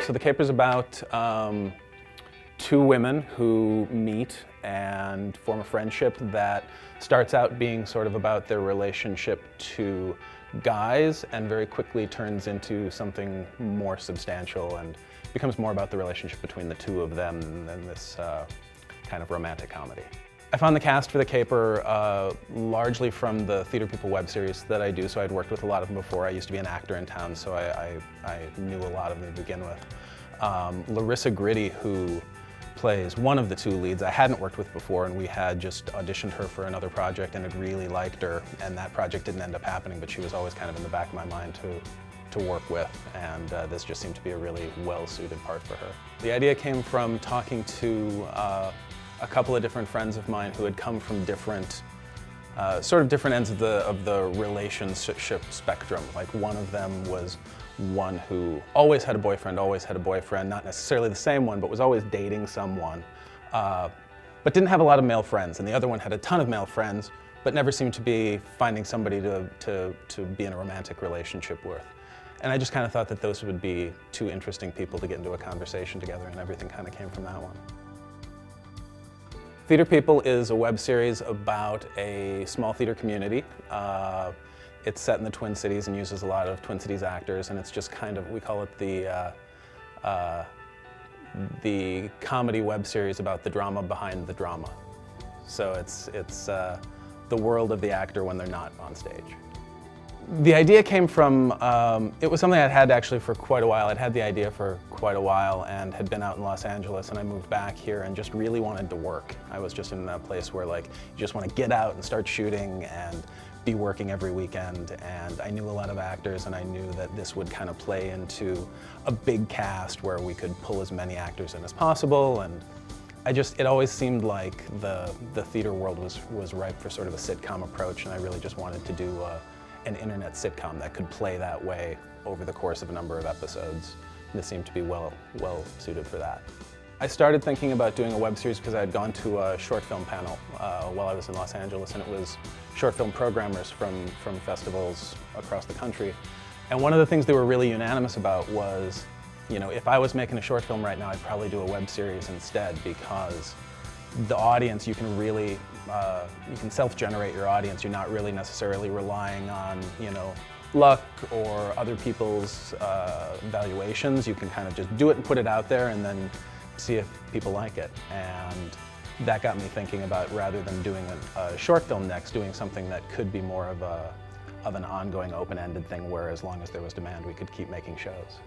So the caper's about two women who meet and form a friendship that starts out being sort of about their relationship to guys and very quickly turns into something more substantial and becomes more about the relationship between the two of them than this kind of romantic comedy. I found the cast for the caper largely from the Theater People web series that I do, so I'd worked with a lot of them before. I used to be an actor in town, so I knew a lot of them to begin with. Larissa Gritty, who plays one of the two leads, I hadn't worked with before, and we had just auditioned her for another project and had really liked her, and that project didn't end up happening, but she was always kind of in the back of my mind to work with, and this just seemed to be a really well-suited part for her. The idea came from talking to a couple of different friends of mine who had come from different, sort of different ends of the relationship spectrum. Like one of them was one who always had a boyfriend, not necessarily the same one, but was always dating someone, but didn't have a lot of male friends. And the other one had a ton of male friends, but never seemed to be finding somebody to be in a romantic relationship with. And I just kind of thought that those would be two interesting people to get into a conversation together, and everything kind of came from that one. Theater People is a web series about a small theater community. It's set in the Twin Cities and uses a lot of Twin Cities actors, and it's just kind of, we call it the comedy web series about the drama behind the drama. So it's the world of the actor when they're not on stage. The idea came from, it was something I'd had actually for quite a while. I'd had the idea for quite a while and had been out in Los Angeles, and I moved back here and just really wanted to work. I was just in that place where like, you just want to get out and start shooting and be working every weekend, and I knew a lot of actors, and I knew that this would kind of play into a big cast where we could pull as many actors in as possible, and it always seemed like the theater world was ripe for sort of a sitcom approach, and I really just wanted to do an internet sitcom that could play that way over the course of a number of episodes. This seemed to be well suited for that. I started thinking about doing a web series because I had gone to a short film panel while I was in Los Angeles, and it was short film programmers from festivals across the country. And one of the things they were really unanimous about was, you know, if I was making a short film right now, I'd probably do a web series instead, because the audience, you can really, you can self-generate your audience. You're not really necessarily relying on, you know, luck or other people's valuations. You can kind of just do it and put it out there and then see if people like it. And that got me thinking about, rather than doing a short film next, doing something that could be more of an ongoing open-ended thing where as long as there was demand, we could keep making shows.